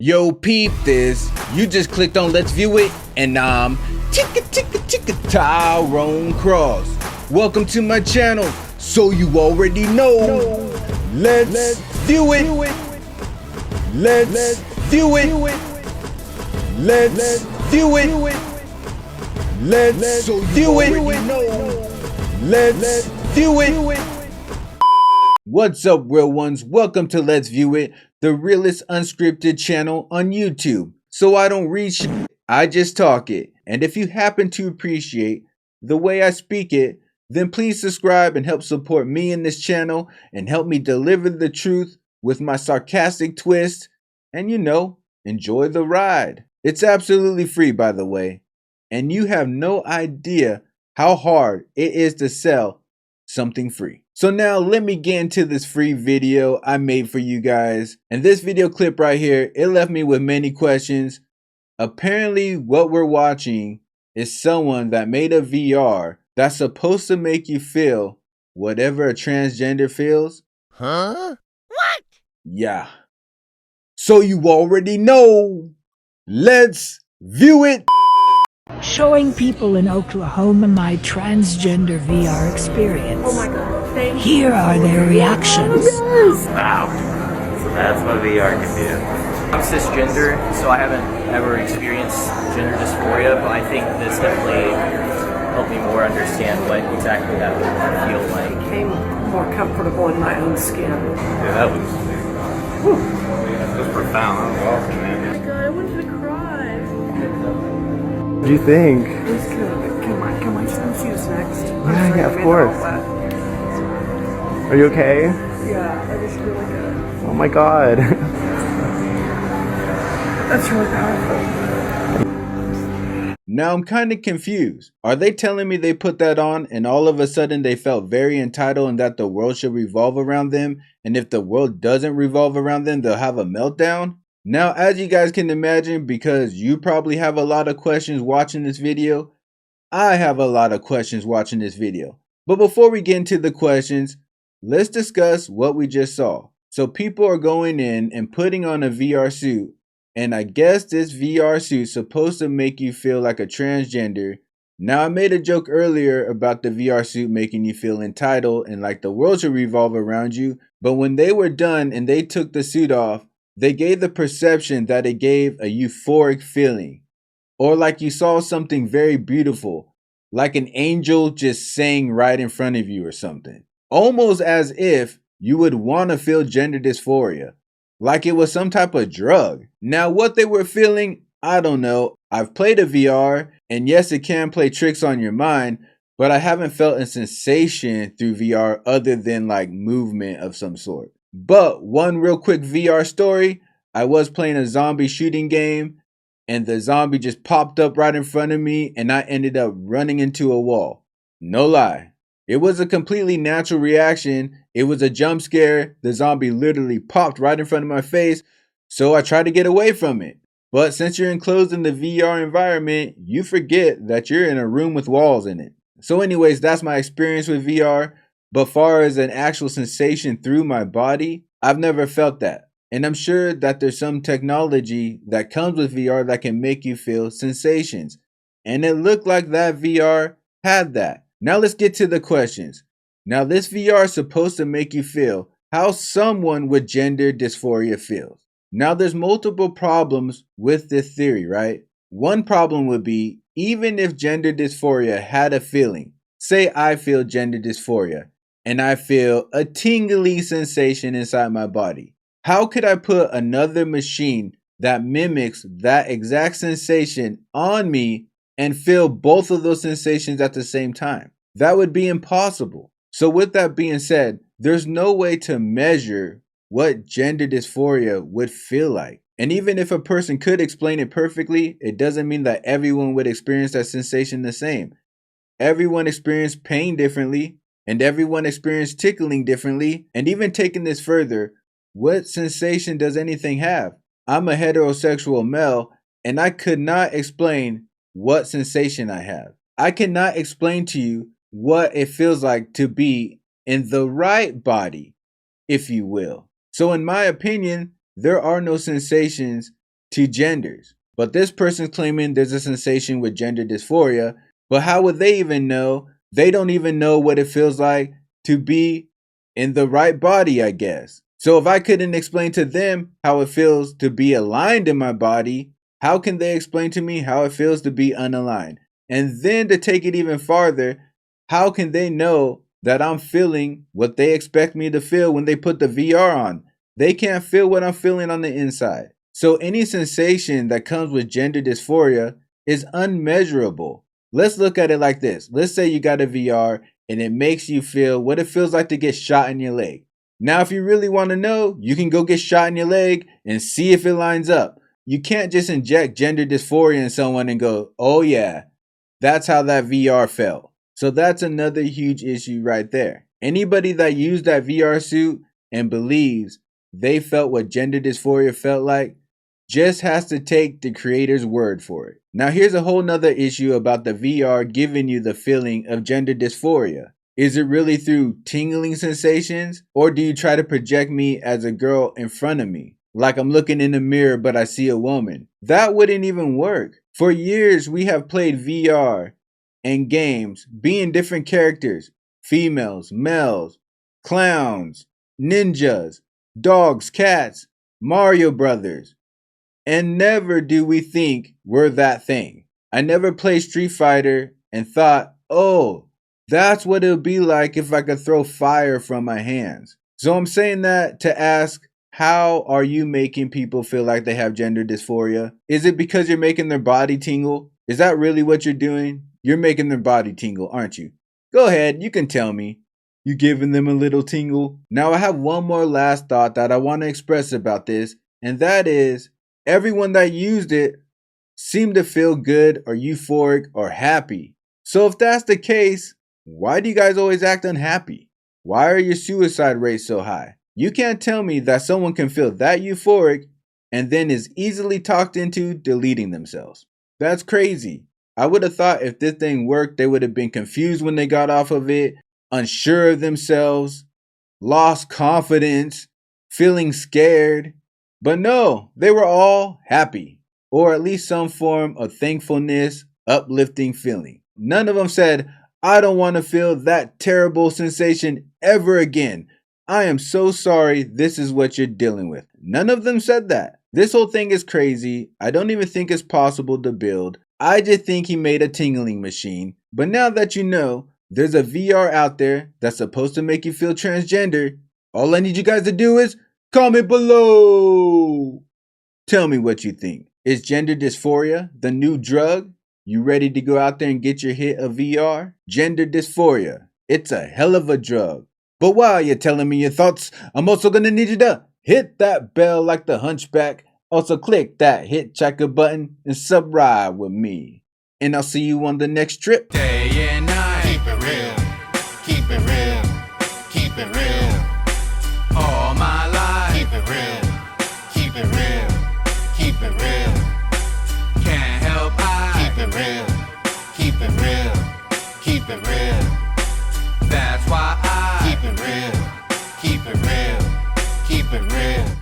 Yo, peep this. You just clicked on Let's View It, and I'm Tyrone Cross. Welcome to my channel, so you already know. Let's view it. Let's view it. Let's view it. Let's view it. Let's view it. What's up, real ones? Welcome to Let's View It, the realest unscripted channel on YouTube. So I don't read shit, I just talk it. And if you happen to appreciate the way I speak it, then please subscribe and help support me in this channel and help me deliver the truth with my sarcastic twist. And enjoy the ride. It's absolutely free, by the way. And you have no idea how hard it is to sell something free. So now let me get into this free video I made for you guys. And this video clip right here, it left me with many questions. Apparently what we're watching is someone that made a VR that's supposed to make you feel whatever a transgender feels. Huh? What? Yeah. So you already know. Let's view it. Showing people in Oklahoma my transgender VR experience. Oh my god, thank you. Here are their reactions. Wow. So that's what VR can do. I'm cisgender, so I haven't ever experienced gender dysphoria, but I think this definitely helped me more understand what exactly that would feel like. I became more comfortable in my own skin. Yeah, that was profound. That was awesome, man. Oh my god, I wanted to cry. What do you think? Please can my son see this next? Yeah, of course. Are you okay? Yeah, I just feel like Oh my god. that's really powerful. Now I'm kind of confused. Are they telling me they put that on and all of a sudden they felt very entitled and that the world should revolve around them? And if the world doesn't revolve around them, they'll have a meltdown? Now, as you guys can imagine, because you probably have a lot of questions watching this video, I have a lot of questions watching this video. But before we get into the questions, let's discuss what we just saw. So people are going in and putting on a VR suit, and I guess this VR suit's supposed to make you feel like a transgender. Now, I made a joke earlier about the VR suit making you feel entitled and like the world should revolve around you, but when they were done and they took the suit off, they gave the perception that it gave a euphoric feeling, or like you saw something very beautiful, like an angel just sang right in front of you or something. Almost as if you would want to feel gender dysphoria, like it was some type of drug. Now what they were feeling, I don't know. I've played a VR, and yes, it can play tricks on your mind, but I haven't felt a sensation through VR other than like movement of some sort. But one real quick VR story, I was playing a zombie shooting game and the zombie just popped up right in front of me and I ended up running into a wall. No lie. It was a completely natural reaction. It was a jump scare. The zombie literally popped right in front of my face, so I tried to get away from it. But since you're enclosed in the VR environment, you forget that you're in a room with walls in it. So anyways, that's my experience with VR. But far as an actual sensation through my body, I've never felt that. And I'm sure that there's some technology that comes with VR that can make you feel sensations. And it looked like that VR had that. Now let's get to the questions. Now this VR is supposed to make you feel how someone with gender dysphoria feels. Now there's multiple problems with this theory, right? One problem would be, even if gender dysphoria had a feeling, say I feel gender dysphoria, and I feel a tingly sensation inside my body. How could I put another machine that mimics that exact sensation on me and feel both of those sensations at the same time? That would be impossible. So with that being said, there's no way to measure what gender dysphoria would feel like. And even if a person could explain it perfectly, it doesn't mean that everyone would experience that sensation the same. Everyone experienced pain differently, and everyone experienced tickling differently. And even taking this further, what sensation does anything have? I'm a heterosexual male, and I could not explain what sensation I have. I cannot explain to you what it feels like to be in the right body, if you will. So in my opinion, there are no sensations to genders. But this person's claiming there's a sensation with gender dysphoria, but how would they even know? They don't even know what it feels like to be in the right body, I guess. So if I couldn't explain to them how it feels to be aligned in my body, how can they explain to me how it feels to be unaligned? And then to take it even farther, how can they know that I'm feeling what they expect me to feel when they put the VR on? They can't feel what I'm feeling on the inside. So any sensation that comes with gender dysphoria is unmeasurable. Let's look at it like this. Let's say you got a VR and it makes you feel what it feels like to get shot in your leg. Now, if you really want to know, you can go get shot in your leg and see if it lines up. You can't just inject gender dysphoria in someone and go, oh yeah, that's how that VR felt. So that's another huge issue right there. Anybody that used that VR suit and believes they felt what gender dysphoria felt like just has to take the creator's word for it. Now here's a whole nother issue about the VR giving you the feeling of gender dysphoria. Is it really through tingling sensations, or do you try to project me as a girl in front of me? Like I'm looking in the mirror but I see a woman. That wouldn't even work. For years we have played VR and games being different characters, females, males, clowns, ninjas, dogs, cats, Mario Brothers. And never do we think we're that thing. I never played Street Fighter and thought, oh, that's what it would be like if I could throw fire from my hands. So I'm saying that to ask, how are you making people feel like they have gender dysphoria? Is it because you're making their body tingle? Is that really what you're doing? You're making their body tingle, aren't you? Go ahead, you can tell me. You giving them a little tingle? Now I have one more last thought that I want to express about this, and that is, everyone that used it seemed to feel good or euphoric or happy. So if that's the case, why do you guys always act unhappy? Why are your suicide rates so high? You can't tell me that someone can feel that euphoric and then is easily talked into deleting themselves. That's crazy. I would have thought if this thing worked, they would have been confused when they got off of it, unsure of themselves, lost confidence, feeling scared. But no, they were all happy, or at least some form of thankfulness, uplifting feeling. None of them said, I don't want to feel that terrible sensation ever again. I am so sorry this is what you're dealing with. None of them said that. This whole thing is crazy. I don't even think it's possible to build. I just think he made a tingling machine. But now that you know, there's a VR out there that's supposed to make you feel transgender. All I need you guys to do is comment below. Tell me what you think. Is gender dysphoria the new drug? You ready to go out there and get your hit of VR? Gender dysphoria. It's a hell of a drug. But while you're telling me your thoughts, I'm also going to need you to hit that bell like the hunchback. Also click that hit checker button and subscribe with me. And I'll see you on the next trip. Day and night. Keep it real. Keep it real. Keep it real. All my life. Keep it real. Keep it real. Keep it real. Can't help keep it real. Keep it real. Keep it real. That's why keep it real. Keep it real. Keep it real.